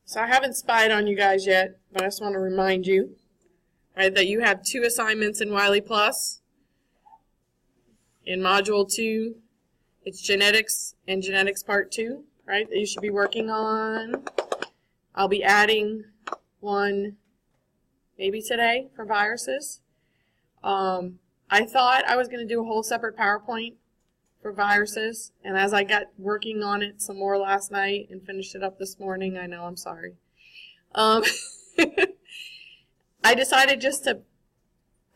So I haven't spied on you guys yet, but I just want to remind you, right, that you have 2 assignments in Wiley Plus. In Module 2, it's Genetics and Genetics Part 2, right, that you should be working on. I'll be adding one maybe today for viruses. I thought I was going to do a whole separate PowerPoint for viruses, and as I got working on it some more last night and finished it up this morning, I know, I'm sorry. I decided just to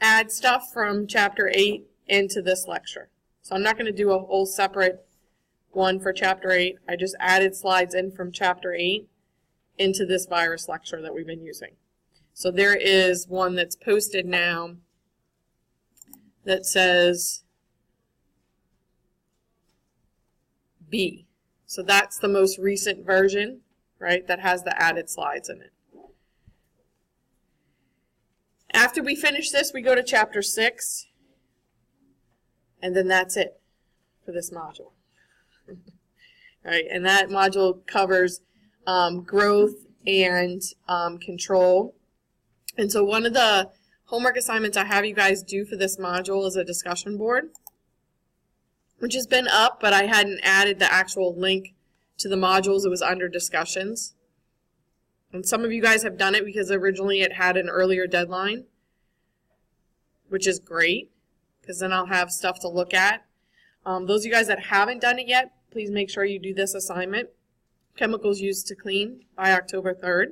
add stuff from Chapter 8 into this lecture. So I'm not going to do a whole separate one for Chapter 8. I just added slides in from Chapter 8 into this virus lecture that we've been using. So there is one that's posted now that says B. So that's the most recent version, right, that has the added slides in it. After we finish this, we go to Chapter 6, and then that's it for this module. Right, and that module covers growth and control. And so one of the homework assignments I have you guys do for this module is a discussion board, which has been up, but I hadn't added the actual link to the modules. It was under discussions. And some of you guys have done it because originally it had an earlier deadline, which is great, because then I'll have stuff to look at. Those of you guys that haven't done it yet, please make sure you do this assignment. Chemicals used to clean by October 3rd.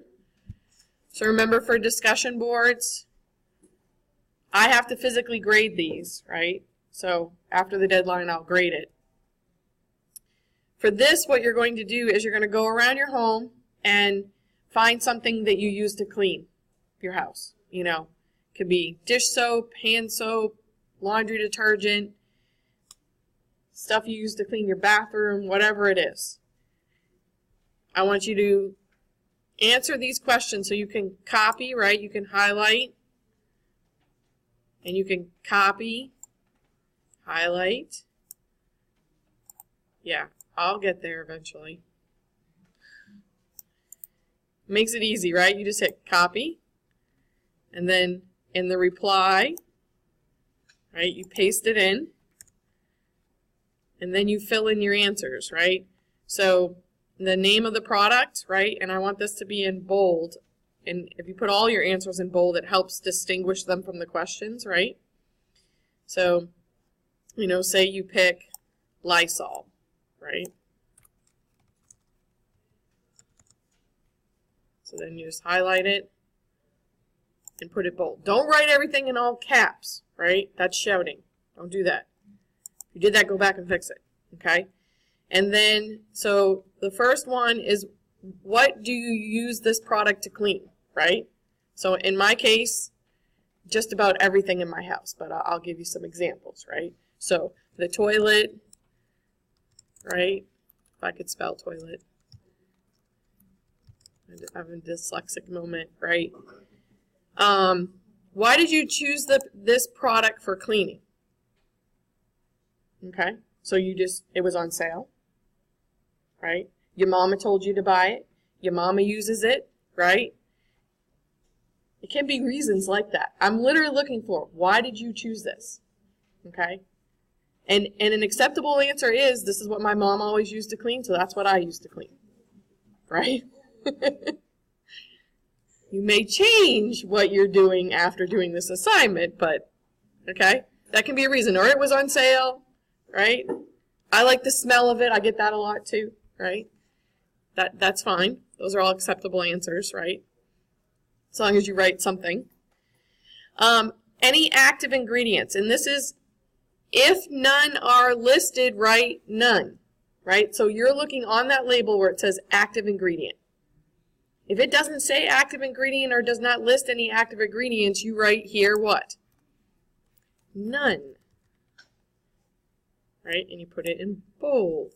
So remember, for discussion boards, I have to physically grade these, right? So after the deadline, I'll grade it. For this, what you're going to do is you're going to go around your home and find something that you use to clean your house. You know, it could be dish soap, hand soap, laundry detergent, stuff you use to clean your bathroom, whatever it is. I want you to answer these questions so you can copy, right? You can highlight, and you can copy, highlight. Yeah, I'll get there eventually. Makes it easy, right? You just hit copy, and then in the reply, right, you paste it in, and then you fill in your answers, right? So the name of the product, right, and I want this to be in bold, and if you put all your answers in bold, it helps distinguish them from the questions, right? So, you know, say you pick Lysol, right? So then you just highlight it and put it bold. Don't write everything in all caps, right? That's shouting. Don't do that. If you did that, go back and fix it, okay? And then, so the first one is, what do you use this product to clean, right? So in my case, just about everything in my house, but I'll give you some examples, right? So the toilet, right? If I could spell toilet. I'm having a dyslexic moment, right? Why did you choose this product for cleaning? Okay, so it was on sale, right? Your mama told you to buy it. Your mama uses it, right? It can be reasons like that. I'm literally looking for, why did you choose this? Okay? And an acceptable answer is, this is what my mom always used to clean, so that's what I used to clean. Right? You may change what you're doing after doing this assignment, but, okay? That can be a reason. Or it was on sale, right? I like the smell of it. I get that a lot too, right? That's fine. Those are all acceptable answers, right? As long as you write something. Any active ingredients, and this is, if none are listed, write none, right? So you're looking on that label where it says active ingredient. If it doesn't say active ingredient or does not list any active ingredients, you write here what? None. Right? And you put it in bold.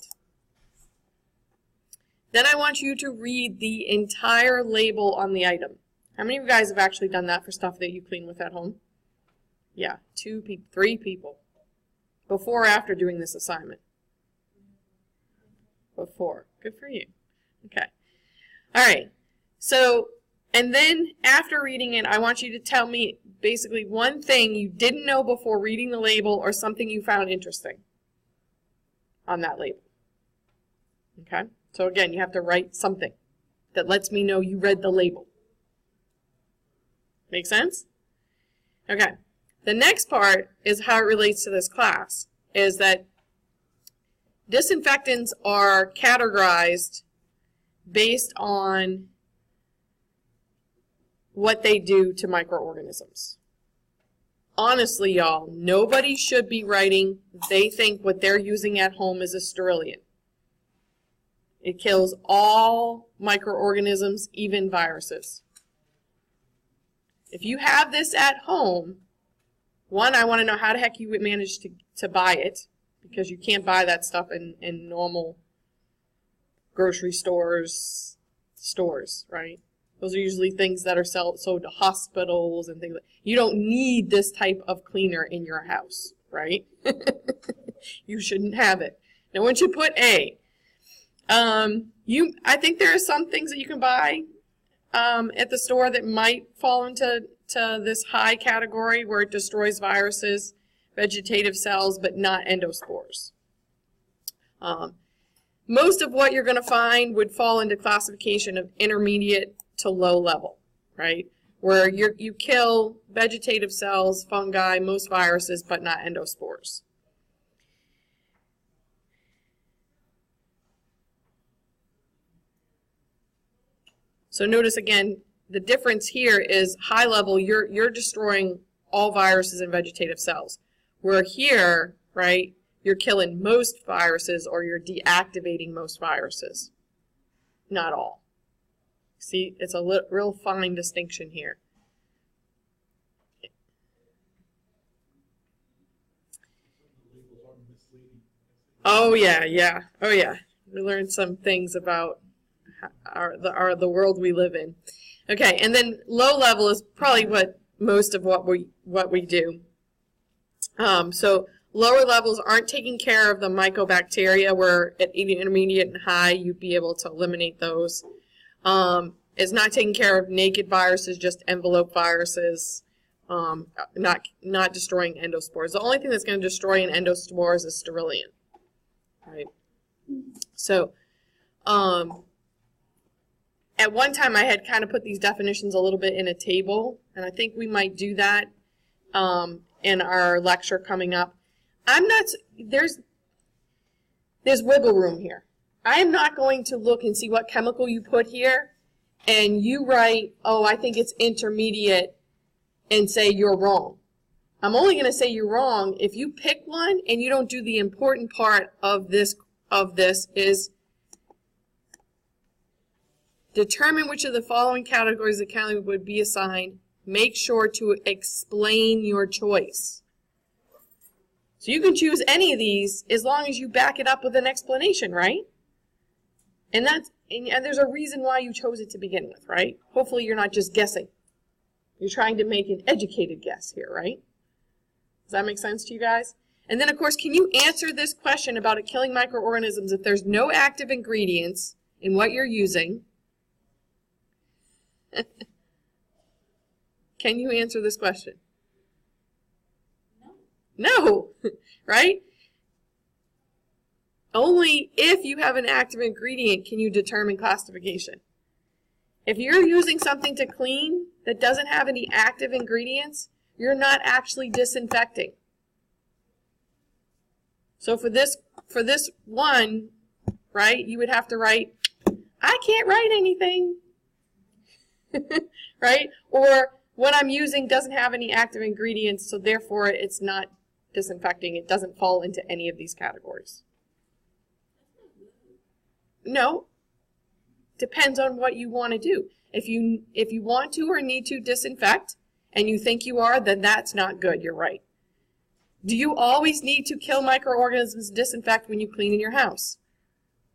Then I want you to read the entire label on the item. How many of you guys have actually done that for stuff that you clean with at home? Yeah, 2 people, 3 people. Before or after doing this assignment? Before. Good for you. Okay. All right. So, and then after reading it, I want you to tell me basically one thing you didn't know before reading the label or something you found interesting on that label. Okay? So again, you have to write something that lets me know you read the label. Make sense? Okay. The next part is how it relates to this class, is that disinfectants are categorized based on what they do to microorganisms. Honestly, y'all, nobody should be writing they think what they're using at home is a sterillian. It kills all microorganisms, even viruses. If you have this at home, one, I want to know how the heck you would manage to buy it, because you can't buy that stuff in normal grocery stores, right? Those are usually things that are sold to hospitals and things like that. You don't need this type of cleaner in your house, right? You shouldn't have it. Now, once you put A, I think there are some things that you can buy at the store that might fall into this high category where it destroys viruses, vegetative cells, but not endospores. Most of what you're going to find would fall into classification of intermediate to low level, right? Where you kill vegetative cells, fungi, most viruses, but not endospores. So notice again, the difference here is high level, you're destroying all viruses and vegetative cells. Where here, right, you're killing most viruses or you're deactivating most viruses. Not all. See, it's a real fine distinction here. Oh yeah. Oh yeah. We learned some things about the world we live in. Okay, and then low level is probably what most of what we do. So lower levels aren't taking care of the mycobacteria, where at intermediate and high you'd be able to eliminate those. It's not taking care of naked viruses, just envelope viruses. Not destroying endospores. The only thing that's going to destroy an endospore is a sterillian. Right. So, at one time I had kind of put these definitions a little bit in a table, and I think we might do that in our lecture coming up. There's wiggle room here. I am not going to look and see what chemical you put here, and you write, oh, I think it's intermediate, and say you're wrong. I'm only going to say you're wrong if you pick one and you don't do the important part of this is determine which of the following categories the county would be assigned. Make sure to explain your choice. So you can choose any of these as long as you back it up with an explanation, right? And there's a reason why you chose it to begin with, right? Hopefully you're not just guessing. You're trying to make an educated guess here, right? Does that make sense to you guys? And then, of course, can you answer this question about it killing microorganisms if there's no active ingredients in what you're using? Can you answer this question? No, right? Only if you have an active ingredient can you determine classification. If you're using something to clean that doesn't have any active ingredients, you're not actually disinfecting. So for this one, right, you would have to write, I can't write anything, right? Or what I'm using doesn't have any active ingredients, so therefore it's not disinfecting. It doesn't fall into any of these categories. No. Depends on what you want to do. If you want to or need to disinfect and you think you are, then that's not good. You're right. Do you always need to kill microorganisms and disinfect when you clean in your house?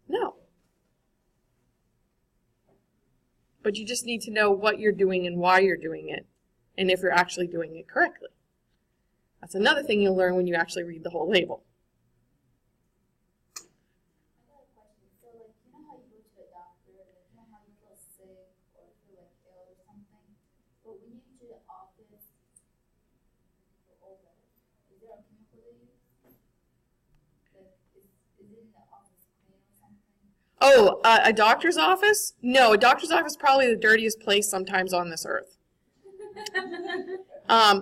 No. But you just need to know what you're doing and why you're doing it, and if you're actually doing it correctly. That's another thing you'll learn when you actually read the whole label. But when you go to the office for all that, is there a chemical they use? Like, is it in the office clean or something? Oh, a doctor's office? No, a doctor's office is probably the dirtiest place sometimes on this earth.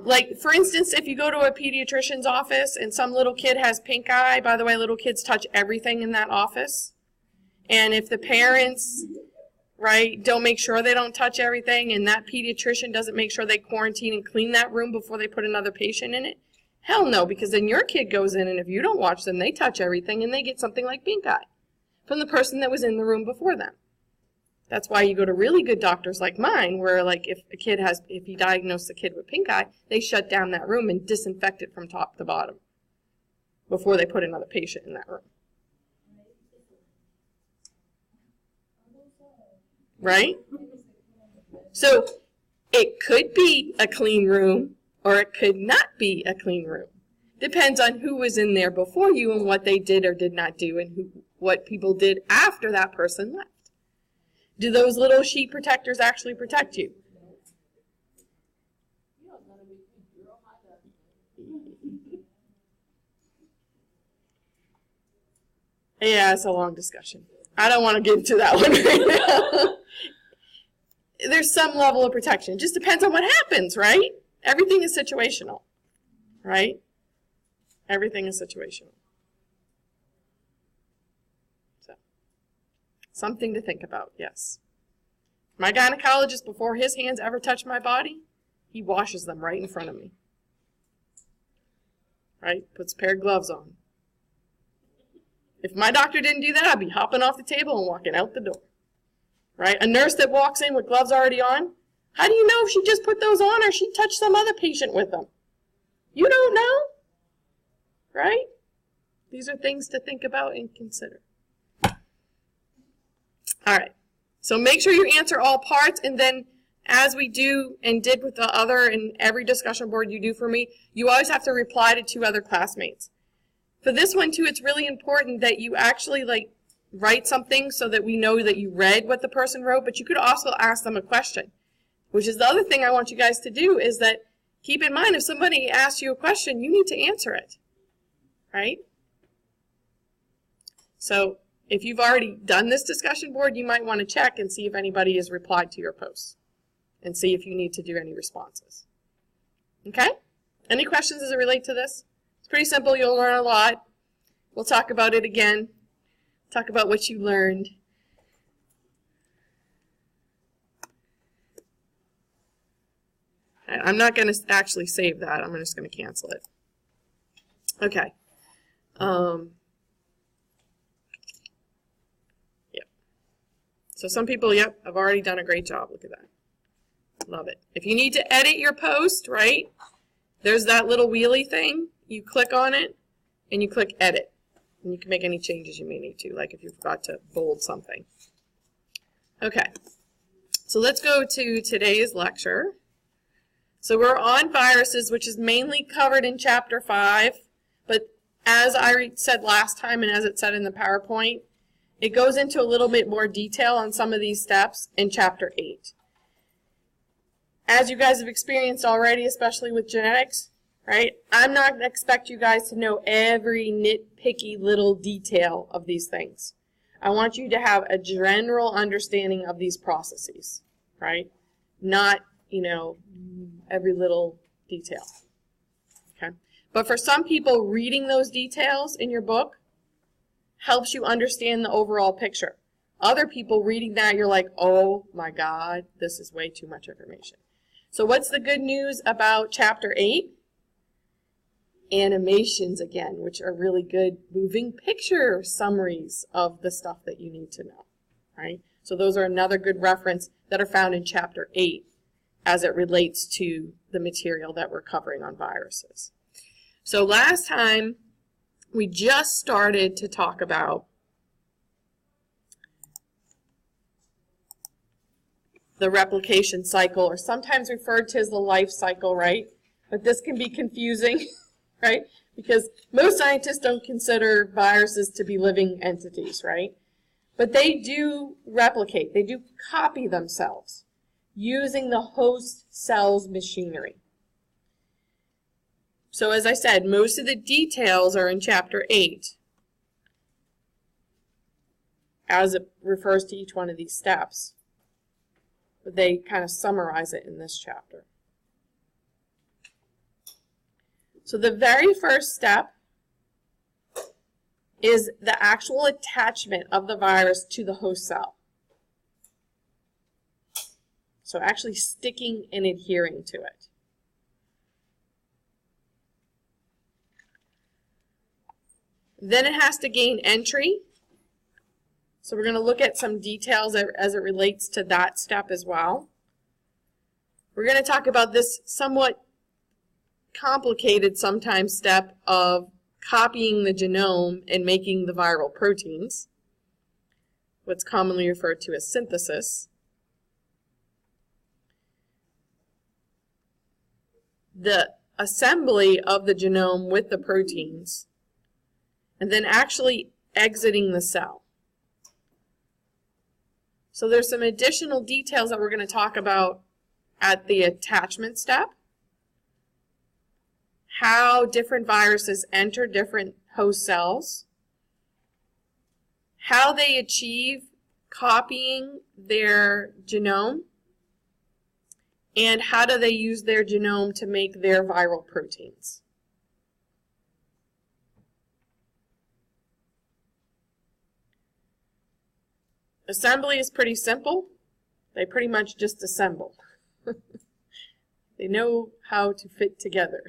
Like, for instance, if you go to a pediatrician's office and some little kid has pink eye, by the way, little kids touch everything in that office. And if the parents, right, don't make sure they don't touch everything, and that pediatrician doesn't make sure they quarantine and clean that room before they put another patient in it, hell no, because then your kid goes in, and if you don't watch them, they touch everything, and they get something like pink eye from the person that was in the room before them. That's why you go to really good doctors like mine, where like if you diagnose a kid with pink eye, they shut down that room and disinfect it from top to bottom before they put another patient in that room. Right? So it could be a clean room or it could not be a clean room. Depends on who was in there before you and what they did or did not do and what people did after that person left. Do those little sheet protectors actually protect you? Yeah, it's a long discussion. I don't want to get into that one right now. There's some level of protection. It just depends on what happens, right? Everything is situational, right? Everything is situational. So, something to think about, yes. My gynecologist, before his hands ever touch my body, he washes them right in front of me. Right? Puts a pair of gloves on. If my doctor didn't do that, I'd be hopping off the table and walking out the door. Right? A nurse that walks in with gloves already on, how do you know if she just put those on or she touched some other patient with them? You don't know. Right? These are things to think about and consider. All right. So make sure you answer all parts, and then as we do and did with the other and every discussion board you do for me, you always have to reply to 2 other classmates. For this one too, it's really important that you actually write something so that we know that you read what the person wrote, but you could also ask them a question, which is the other thing I want you guys to do, is that keep in mind if somebody asks you a question, you need to answer it, right? So if you've already done this discussion board, you might want to check and see if anybody has replied to your posts and see if you need to do any responses. Okay? Any questions as it relates to this? It's pretty simple. You'll learn a lot. We'll talk about it again. Talk about what you learned. I'm not going to actually save that. I'm just going to cancel it. Okay. So some people, yep, I've already done a great job. Look at that. Love it. If you need to edit your post, right, there's that little wheelie thing. You click on it, and you click Edit. And you can make any changes you may need to, like if you forgot to bold something. Okay. So let's go to today's lecture. So we're on viruses, which is mainly covered in Chapter 5. But as I said last time, and as it said in the PowerPoint, it goes into a little bit more detail on some of these steps in Chapter 8. As you guys have experienced already, especially with genetics, right, I'm not going to expect you guys to know every nitpicky little detail of these things. I want you to have a general understanding of these processes, right? Not, every little detail. Okay? But for some people, reading those details in your book helps you understand the overall picture. Other people reading that, you're like, oh my God, this is way too much information. So what's the good news about Chapter 8? Animations again, which are really good moving picture summaries of the stuff that you need to know, right? So those are another good reference that are found in Chapter 8 as it relates to the material that we're covering on viruses. So last time, we just started to talk about the replication cycle, or sometimes referred to as the life cycle, right? But this can be confusing, right? Because most scientists don't consider viruses to be living entities, right? But they do replicate. They do copy themselves. using the host cell's machinery. So as I said, most of the details are in Chapter 8 as it refers to each one of these steps. But they kind of summarize it in this chapter. So the very first step is the actual attachment of the virus to the host cell. So actually sticking and adhering to it. Then it has to gain entry. So we're going to look at some details as it relates to that step as well. We're going to talk about this somewhat complicated sometimes step of copying the genome and making the viral proteins, what's commonly referred to as synthesis. The assembly of the genome with the proteins, and then actually exiting the cell. So there's some additional details that we're going to talk about at the attachment step. How different viruses enter different host cells. How they achieve copying their genome. And how do they use their genome to make their viral proteins. Assembly is pretty simple. They pretty much just assemble. They know how to fit together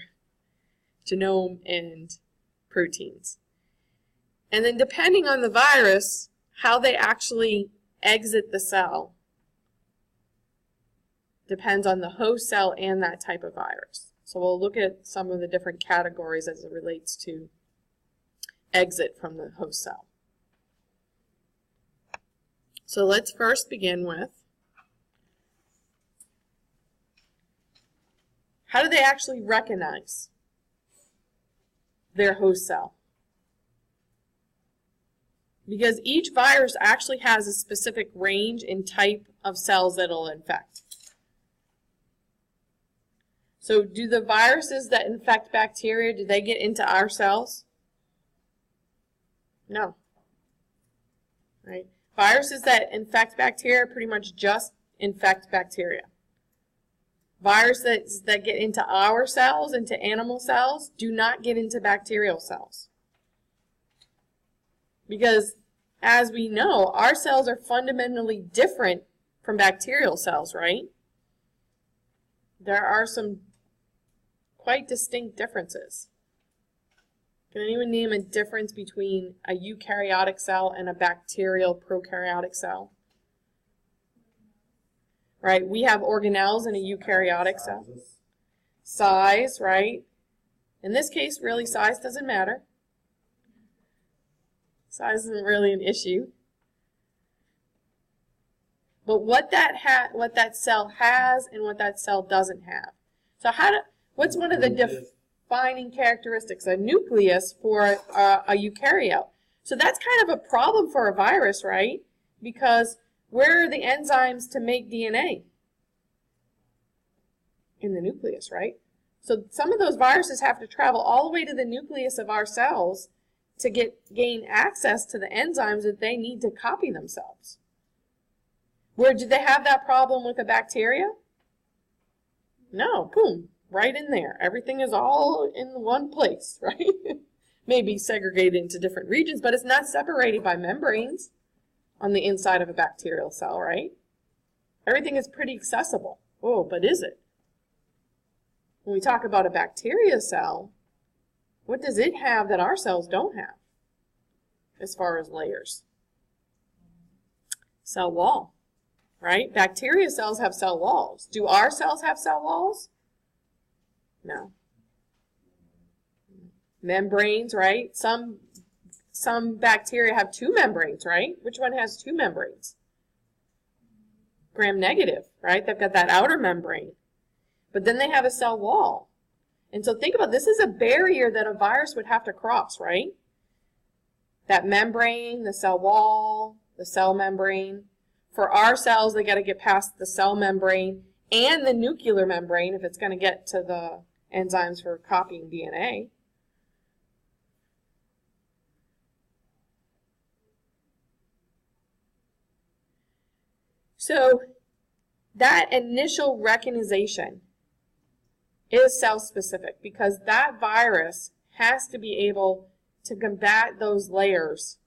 genome and proteins. And then depending on the virus, how they actually exit the cell depends on the host cell and that type of virus. So we'll look at some of the different categories as it relates to exit from the host cell. So let's first begin with, how do they actually recognize their host cell? Because each virus actually has a specific range and type of cells that it'll infect. So do the viruses that infect bacteria, do they get into our cells? No. Right? Viruses that infect bacteria pretty much just infect bacteria. Viruses that get into our cells, into animal cells, do not get into bacterial cells. Because, as we know, our cells are fundamentally different from bacterial cells, right? There are some quite distinct differences. Can anyone name a difference between a eukaryotic cell and a bacterial prokaryotic cell? Right, we have organelles in a eukaryotic cell. Size, right? In this case, really, size doesn't matter. Size isn't really an issue. But what that cell has and what that cell doesn't have. So what's one of the defining characteristics? A nucleus for a eukaryote. So that's kind of a problem for a virus, right? Because where are the enzymes to make DNA? In the nucleus, right? So some of those viruses have to travel all the way to the nucleus of our cells to gain access to the enzymes that they need to copy themselves. Where do they have that problem with a bacteria? No, boom, right in there. Everything is all in one place, right? Maybe segregated into different regions, but it's not separated by membranes on the inside of a bacterial cell, right? Everything is pretty accessible. Oh, but is it? When we talk about a bacteria cell, what does it have that our cells don't have as far as layers? Cell wall, right? Bacteria cells have cell walls. Do our cells have cell walls? No. Membranes, right? Some bacteria have two membranes, right? Which one has two membranes? Gram-negative, right? They've got that outer membrane. But then they have a cell wall. And so think about this is a barrier that a virus would have to cross, right? That membrane, the cell wall, the cell membrane. For our cells, they got to get past the cell membrane and the nuclear membrane if it's going to get to the enzymes for copying DNA. So that initial recognition is cell-specific because that virus has to be able to combat those layers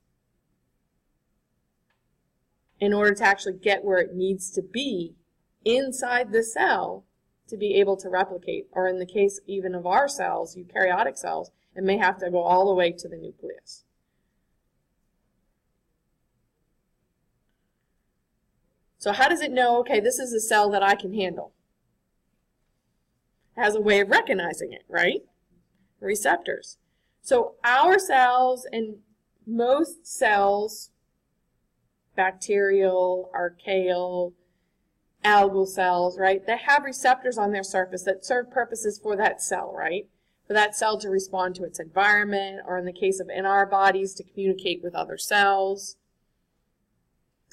in order to actually get where it needs to be inside the cell to be able to replicate. Or in the case even of our cells, eukaryotic cells, it may have to go all the way to the nucleus. So how does it know, okay, this is a cell that I can handle? It has a way of recognizing it, right? Receptors. So our cells and most cells, bacterial, archaeal, algal cells, right? They have receptors on their surface that serve purposes for that cell, right? For that cell to respond to its environment, or in the case of in our bodies, to communicate with other cells.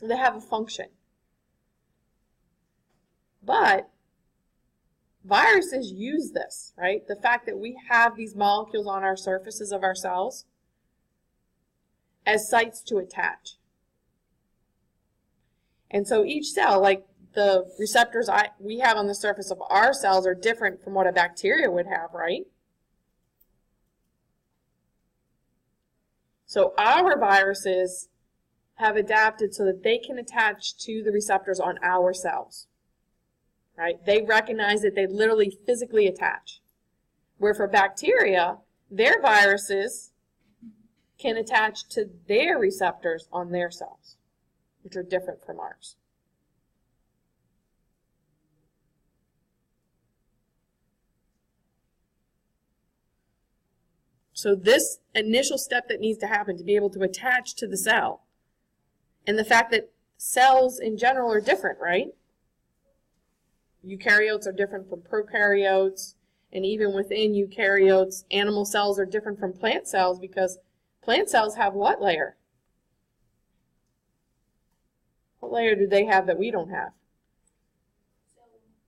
They have a function. But viruses use this, right? The fact that we have these molecules on our surfaces of our cells as sites to attach. And so each cell, like the receptors we have on the surface of our cells are different from what a bacteria would have, right? So our viruses have adapted so that they can attach to the receptors on our cells. Right? They recognize that they literally physically attach. Where for bacteria, their viruses can attach to their receptors on their cells, which are different from ours. So this initial step that needs to happen to be able to attach to the cell, and the fact that cells in general are different, right? Eukaryotes are different from prokaryotes, and even within eukaryotes, animal cells are different from plant cells because plant cells have what layer? What layer do they have that we don't have?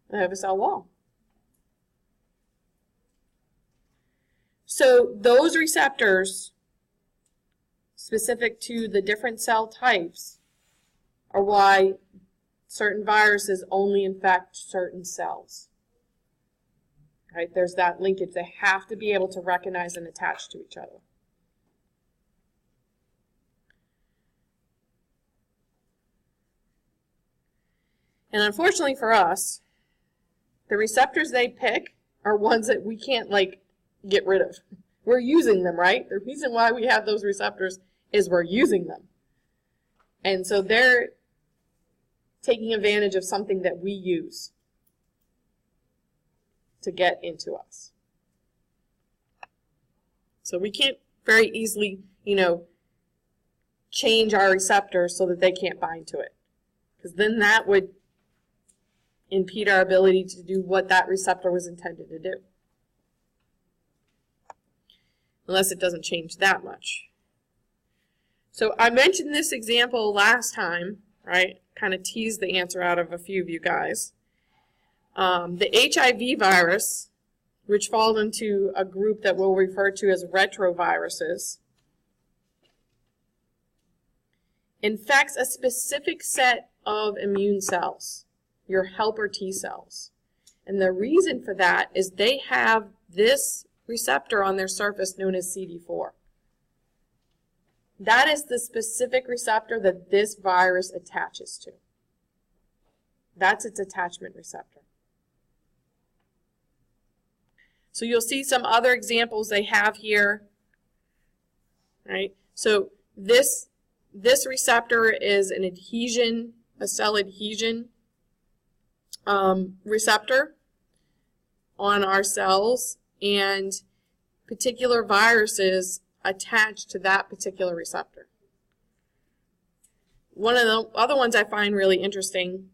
They have a cell wall. So those receptors specific to the different cell types are why certain viruses only infect certain cells. Right? There's that linkage. They have to be able to recognize and attach to each other. And unfortunately for us, the receptors they pick are ones that we can't get rid of. We're using them, right? The reason why we have those receptors is we're using them. And so they're taking advantage of something that we use to get into us. So we can't very easily, change our receptors so that they can't bind to it. Because then that would impede our ability to do what that receptor was intended to do. Unless it doesn't change that much. So I mentioned this example last time, right? Kind of teased the answer out of a few of you guys. The HIV virus, which falls into a group that we'll refer to as retroviruses, infects a specific set of immune cells, your helper T cells. And the reason for that is they have this receptor on their surface known as CD4. That is the specific receptor that this virus attaches to. That's its attachment receptor. So you'll see some other examples they have here. Right? So this receptor is an adhesion, a cell adhesion receptor on our cells, and particular viruses attach to that particular receptor. One of the other ones I find really interesting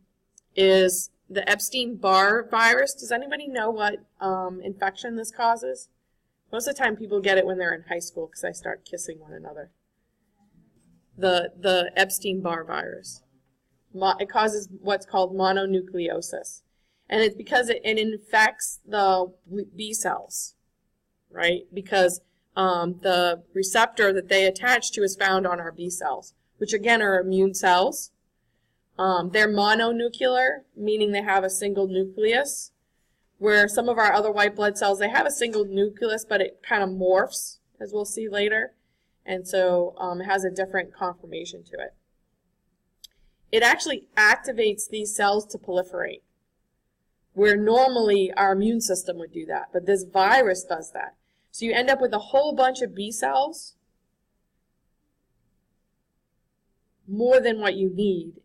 is the Epstein-Barr virus. Does anybody know what infection this causes? Most of the time people get it when they're in high school because they start kissing one another. The Epstein-Barr virus. It causes what's called mononucleosis. And it's because it infects the B cells, right? Because the receptor that they attach to is found on our B cells, which again are immune cells. They're mononuclear, meaning they have a single nucleus, where some of our other white blood cells, they have a single nucleus, but it kind of morphs, as we'll see later. And so it has a different conformation to it. It actually activates these cells to proliferate, where normally our immune system would do that, but this virus does that. So you end up with a whole bunch of B cells, more than what you need.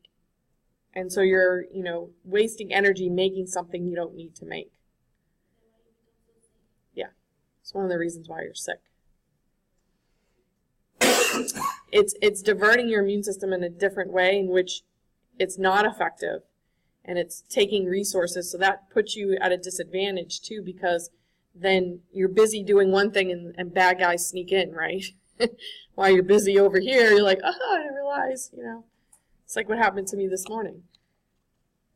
And so you're, wasting energy making something you don't need to make. Yeah, it's one of the reasons why you're sick. It's diverting your immune system in a different way in which it's not effective, and it's taking resources, so that puts you at a disadvantage too, because then you're busy doing one thing and bad guys sneak in, right? While you're busy over here, you're like, I didn't realize, It's like what happened to me this morning.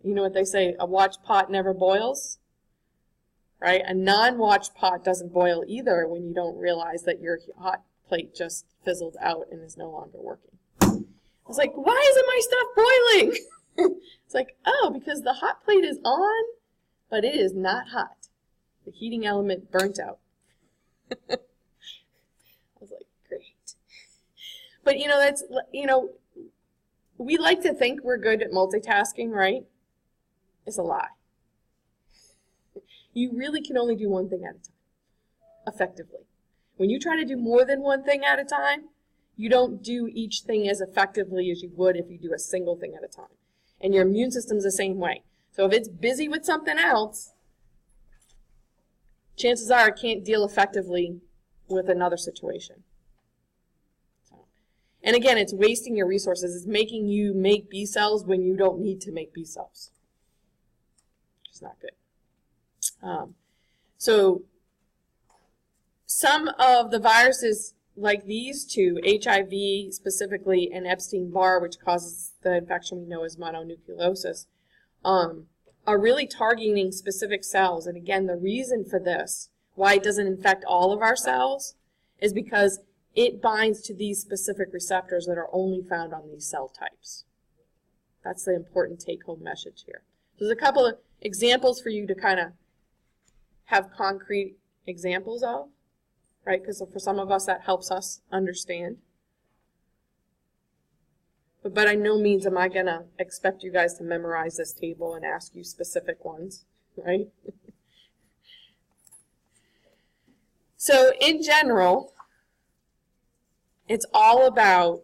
You know what they say, a watch pot never boils, right? A non-watch pot doesn't boil either when you don't realize that your hot plate just fizzled out and is no longer working. I was like, why isn't my stuff boiling? It's like, because the hot plate is on, but it is not hot. The heating element burnt out. I was like, great. But, that's, we like to think we're good at multitasking, right? It's a lie. You really can only do one thing at a time, effectively. When you try to do more than one thing at a time, you don't do each thing as effectively as you would if you do a single thing at a time. And your immune system's the same way. So if it's busy with something else, chances are it can't deal effectively with another situation. And again, it's wasting your resources. It's making you make B cells when you don't need to make B cells. Which is not good. So some of the viruses, like these two, HIV specifically and Epstein-Barr, which causes the infection we know as mononucleosis, are really targeting specific cells. And again, the reason for this, why it doesn't infect all of our cells, is because it binds to these specific receptors that are only found on these cell types. That's the important take-home message here. So there's a couple of examples for you to kind of have concrete examples of, right? Because for some of us, that helps us understand. But by no means am I going to expect you guys to memorize this table and ask you specific ones, right? So in general, it's all about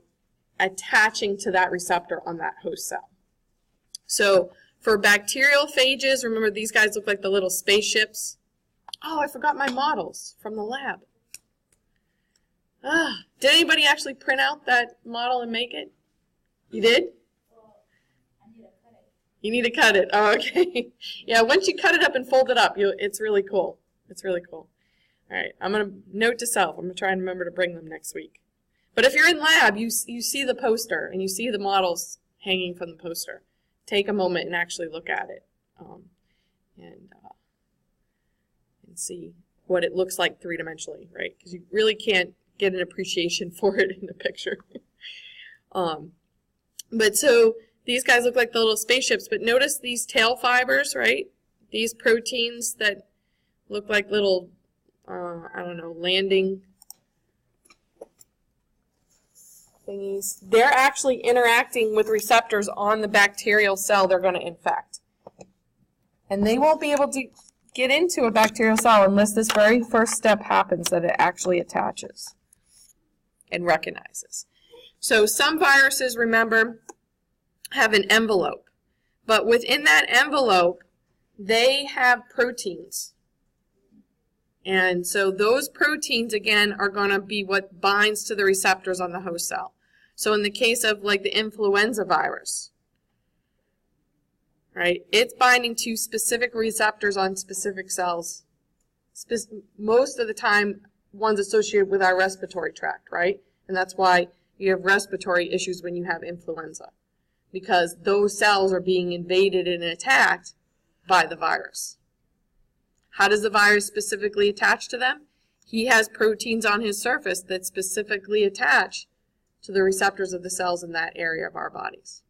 attaching to that receptor on that host cell. So for bacterial phages, remember these guys look like the little spaceships. Oh, I forgot my models from the lab. Did anybody actually print out that model and make it? You did? Well, I need to cut it. You need to cut it. Oh, okay. Yeah, once you cut it up and fold it up, it's really cool. It's really cool. All right, I'm going to note to self. I'm going to try and remember to bring them next week. But if you're in lab, you see the poster and you see the models hanging from the poster. Take a moment and actually look at it and see what it looks like three-dimensionally, right? Because you really can't get an appreciation for it in the picture. But so these guys look like the little spaceships, but notice these tail fibers, right? These proteins that look like little, landing thingies. They're actually interacting with receptors on the bacterial cell they're going to infect. And they won't be able to get into a bacterial cell unless this very first step happens, that it actually attaches and recognizes. So some viruses, remember, have an envelope. But within that envelope, they have proteins. And so those proteins, again, are going to be what binds to the receptors on the host cell. So in the case of like the influenza virus, right, it's binding to specific receptors on specific cells, most of the time ones associated with our respiratory tract, right? And that's why you have respiratory issues when you have influenza, because those cells are being invaded and attacked by the virus. How does the virus specifically attach to them? He has proteins on his surface that specifically attach to the receptors of the cells in that area of our bodies,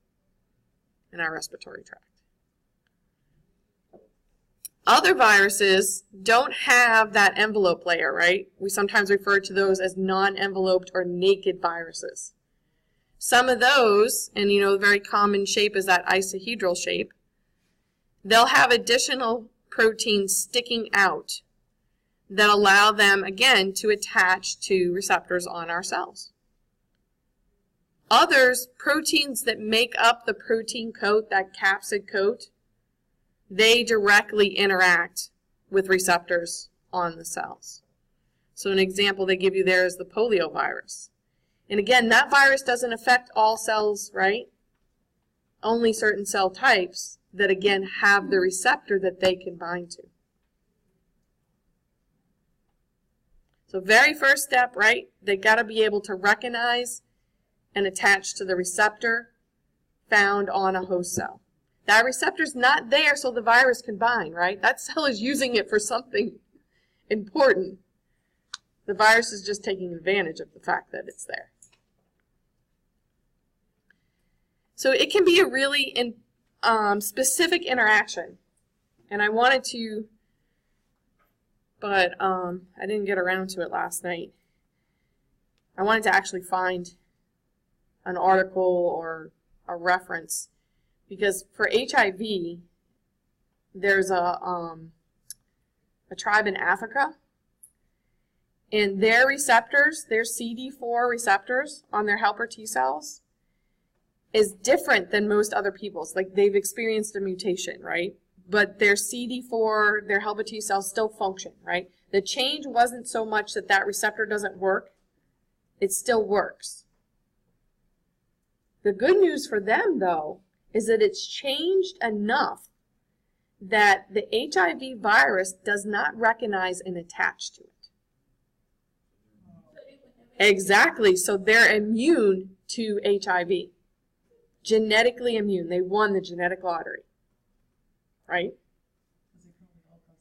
in our respiratory tract. Other viruses don't have that envelope layer, right? We sometimes refer to those as non-enveloped or naked viruses. Some of those, and the very common shape is that isohedral shape, they'll have additional proteins sticking out that allow them, again, to attach to receptors on our cells. Others, proteins that make up the protein coat, that capsid coat, they directly interact with receptors on the cells. So an example they give you there is the poliovirus. And again, that virus doesn't affect all cells, right? Only certain cell types that, again, have the receptor that they can bind to. So very first step, right? They got to be able to recognize and attach to the receptor found on a host cell. That receptor's not there so the virus can bind, right? That cell is using it for something important. The virus is just taking advantage of the fact that it's there. So it can be a really specific interaction. And I wanted to, but I didn't get around to it last night. I wanted to actually find an article or a reference, because for HIV, there's a tribe in Africa, and their receptors, their CD4 receptors on their helper T cells, is different than most other people's. Like, they've experienced a mutation, right? But their CD4, their helper T cells still function, right? The change wasn't so much that that receptor doesn't work. It still works. The good news for them, though, is that it's changed enough that the HIV virus does not recognize and attach to it. Exactly. So they're immune to HIV. Genetically immune. They won the genetic lottery. Right?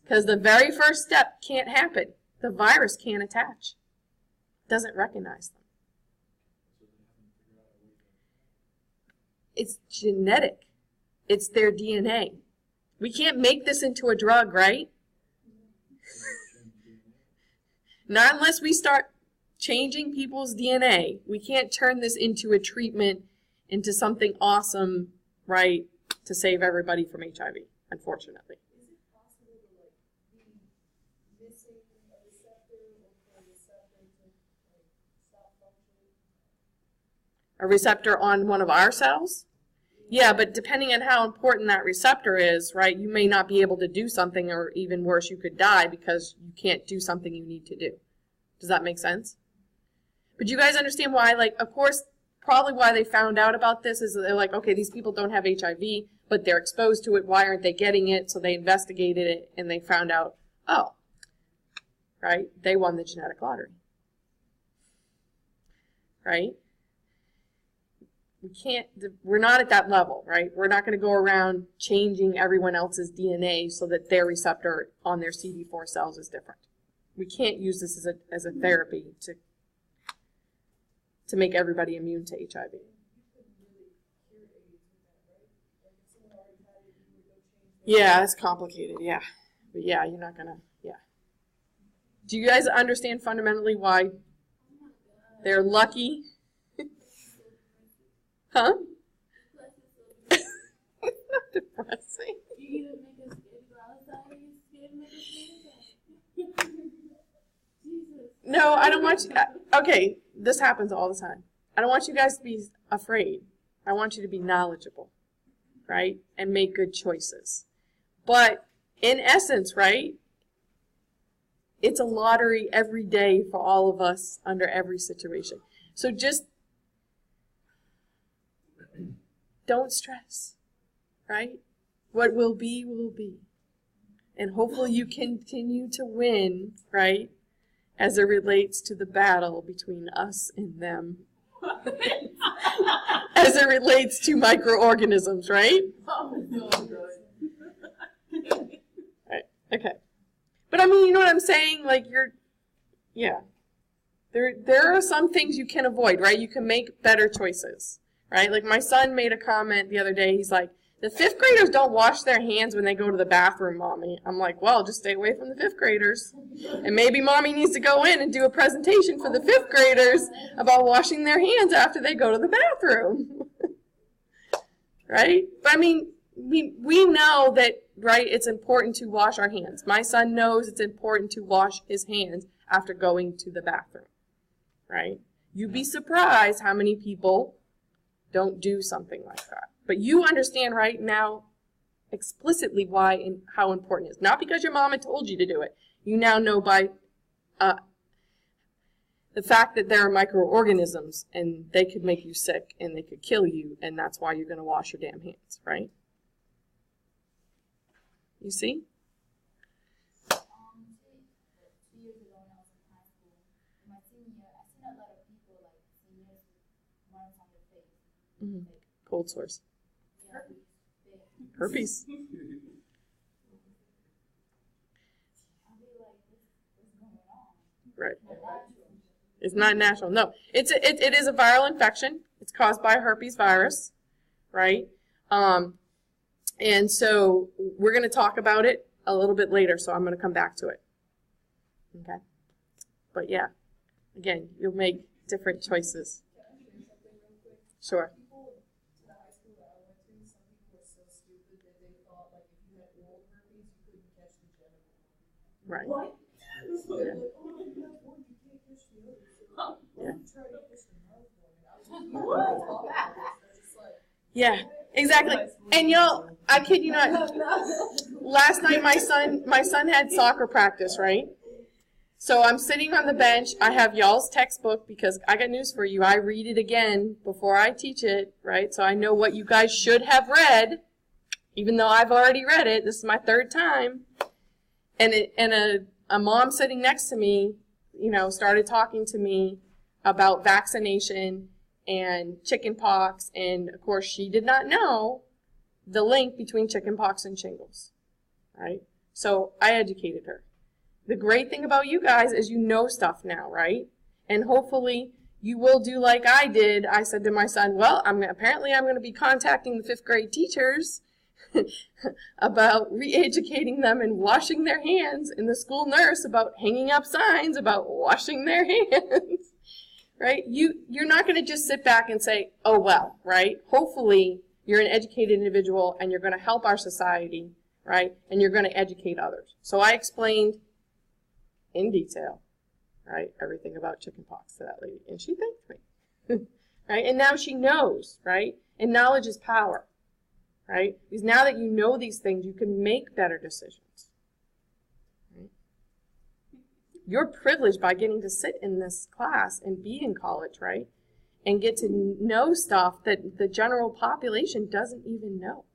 Because the very first step can't happen. The virus can't attach. It doesn't recognize them. It's genetic. It's their DNA. We can't make this into a drug, right? Not unless we start changing people's DNA. We can't turn this into a treatment, into something awesome, right, to save everybody from HIV, unfortunately. Is it possible to be missing a receptor or for a receptor to stop functioning? A receptor on one of our cells? Yeah, but depending on how important that receptor is, right, you may not be able to do something, or even worse, you could die because you can't do something you need to do. Does that make sense? But you guys understand why, like, of course, probably why they found out about this is they're like, okay, these people don't have HIV, but they're exposed to it. Why aren't they getting it? So they investigated it, and they found out, oh, right, they won the genetic lottery. Right? We're not at that level, right? We're not going to go around changing everyone else's DNA so that their receptor on their CD4 cells is different. We can't use this as a therapy to make everybody immune to HIV. Yeah, it's complicated, yeah. But yeah, you're not going to, yeah. Do you guys understand fundamentally why they're lucky? Huh? It's not depressing. No, I don't want you. Okay, this happens all the time. I don't want you guys to be afraid. I want you to be knowledgeable, right? And make good choices. But in essence, right? It's a lottery every day for all of us under every situation. So just don't stress, right? What will be, will be. And hopefully you continue to win, right? As it relates to the battle between us and them. as it relates to microorganisms, right? Right. Okay. But I mean, you know what I'm saying? Like yeah. There are some things you can avoid, right? You can make better choices, right? Like my son made a comment the other day. He's like, the 5th graders don't wash their hands when they go to the bathroom, Mommy. I'm like, well, just stay away from the 5th graders. And maybe Mommy needs to go in and do a presentation for the 5th graders about washing their hands after they go to the bathroom. Right? But I mean, we know that, right, it's important to wash our hands. My son knows it's important to wash his hands after going to the bathroom. Right? You'd be surprised how many people don't do something like that. But you understand right now explicitly why and how important it is. Not because your mama told you to do it. You now know by the fact that there are microorganisms and they could make you sick and they could kill you, and that's why you're going to wash your damn hands, right? You see? 2 years ago when I was in high school, in my senior year, I seen a lot of people, like seniors, with marks on their face. Mm-hmm. Like, Cold sores. yeah, Herpes. I'll be like, what's going on? Right. Not natural. It's not natural. No, it is a viral infection. It's caused by herpes virus, right? And so we're going to talk about it a little bit later, so I'm going to come back to it. Okay? But yeah, again, you'll make different choices. Can I share something real quick? Sure. People to the high school that I went to, some people were so stupid that they thought like if you had oral herpes, you couldn't catch the genital one. Right. What? It's like, Yeah. oh, if you have one, you can't catch the other. So, Yeah. you try to catch the mouth one. And I was like, what? They're just like, Yeah, exactly. And y'all, I kid you not, last night my son had soccer practice, right? So I'm sitting on the bench. I have y'all's textbook because I got news for you. I read it again before I teach it, right? So I know what you guys should have read, even though I've already read it. This is my 3rd time. And a mom sitting next to me, started talking to me about vaccination and chicken pox, and of course she did not know the link between chicken pox and shingles, right? So I educated her. The great thing about you guys is you know stuff now, right? And hopefully you will do like I did. I said to my son, well, apparently I'm going to be contacting the 5th grade teachers about re-educating them and washing their hands, and the school nurse about hanging up signs about washing their hands. Right? You're not going to just sit back and say, oh, well, right? Hopefully you're an educated individual and you're going to help our society, right? And you're going to educate others. So I explained in detail, right, everything about chickenpox to that lady. And she thanked me, right? And now she knows, right? And knowledge is power, right? Because now that you know these things, you can make better decisions. You're privileged by getting to sit in this class and be in college, right? And get to know stuff that the general population doesn't even know.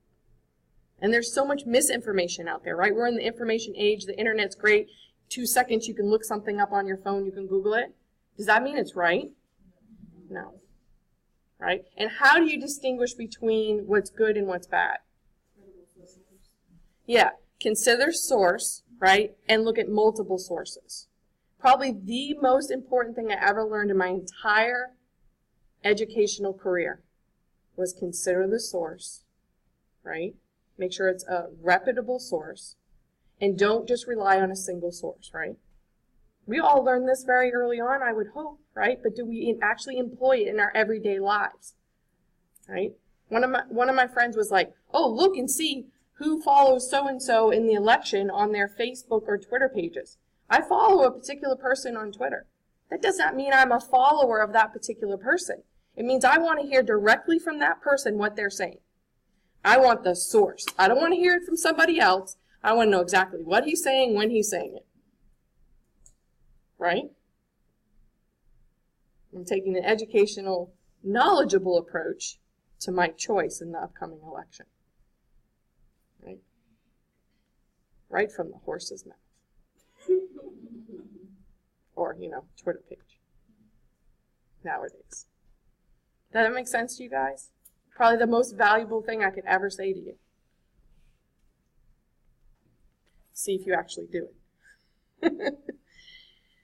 And there's so much misinformation out there, right? We're in the information age. The internet's great. 2 seconds, you can look something up on your phone. You can Google it. Does that mean it's right? No. Right? And how do you distinguish between what's good and what's bad? Yeah. Consider source, right? And look at multiple sources. Probably the most important thing I ever learned in my entire educational career was consider the source, right? Make sure it's a reputable source, and don't just rely on a single source, right? We all learned this very early on, I would hope, right? But do we actually employ it in our everyday lives, right? One of my friends was like, oh, look and see who follows so-and-so in the election on their Facebook or Twitter pages. I follow a particular person on Twitter. That does not mean I'm a follower of that particular person. It means I want to hear directly from that person what they're saying. I want the source. I don't want to hear it from somebody else. I want to know exactly what he's saying, when he's saying it. Right? I'm taking an educational, knowledgeable approach to my choice in the upcoming election. Right? Right from the horse's mouth. Or, Twitter page. Nowadays. Does that make sense to you guys? Probably the most valuable thing I could ever say to you. See if you actually do it.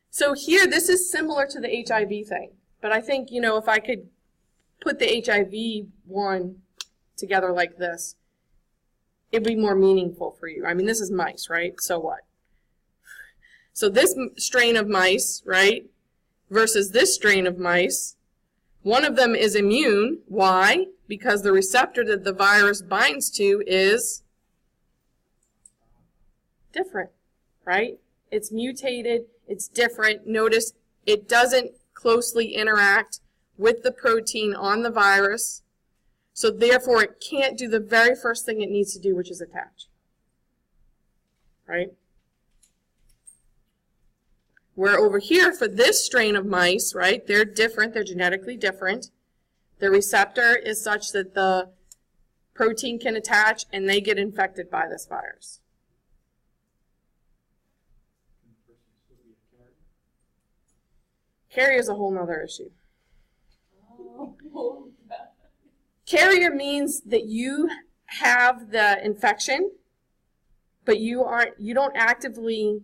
So here, this is similar to the HIV thing. But I think, if I could put the HIV one together like this, it'd be more meaningful for you. I mean, this is mice, right? So what? So this strain of mice, right, versus this strain of mice, one of them is immune. Why? Because the receptor that the virus binds to is different, right? It's mutated, it's different. Notice it doesn't closely interact with the protein on the virus, so therefore it can't do the very first thing it needs to do, which is attach, right? Where over here for this strain of mice, right, they're different, they're genetically different. The receptor is such that the protein can attach and they get infected by this virus. Carrier is a whole nother issue. Carrier means that you have the infection, but you don't actively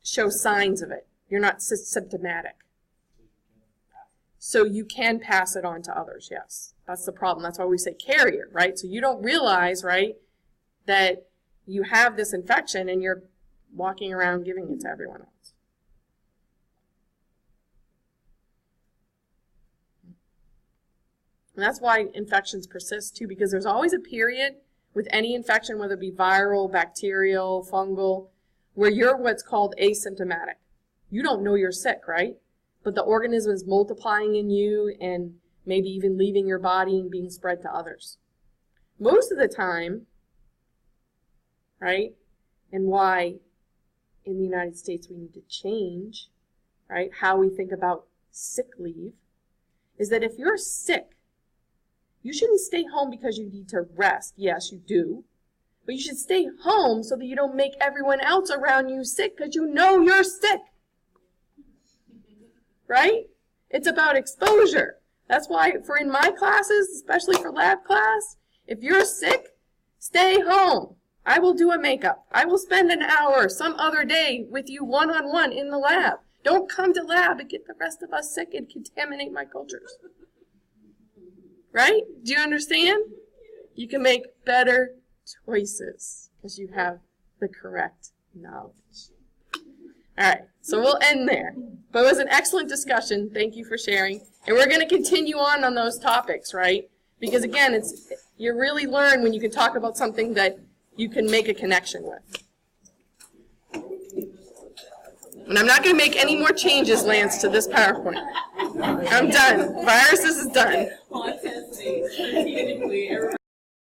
show signs of it. You're not symptomatic. So you can pass it on to others, yes. That's the problem. That's why we say carrier, right? So you don't realize, right, that you have this infection and you're walking around giving it to everyone else. And that's why infections persist too, because there's always a period with any infection, whether it be viral, bacterial, fungal, where you're what's called asymptomatic. You don't know you're sick, right? But the organism is multiplying in you and maybe even leaving your body and being spread to others. Most of the time, right, and why in the United States we need to change, right, how we think about sick leave, is that if you're sick, you shouldn't stay home because you need to rest. Yes, you do. But you should stay home so that you don't make everyone else around you sick because you know you're sick. Right? It's about exposure. That's why for in my classes, especially for lab class, if you're sick, stay home. I will do a makeup. I will spend an hour some other day with you one-on-one in the lab. Don't come to lab and get the rest of us sick and contaminate my cultures. Right? Do you understand? You can make better choices because you have the correct knowledge. All right, so we'll end there. But it was an excellent discussion. Thank you for sharing. And we're going to continue on those topics, right? Because again, you really learn when you can talk about something that you can make a connection with. And I'm not going to make any more changes, Lance, to this PowerPoint. I'm done. Viruses is done.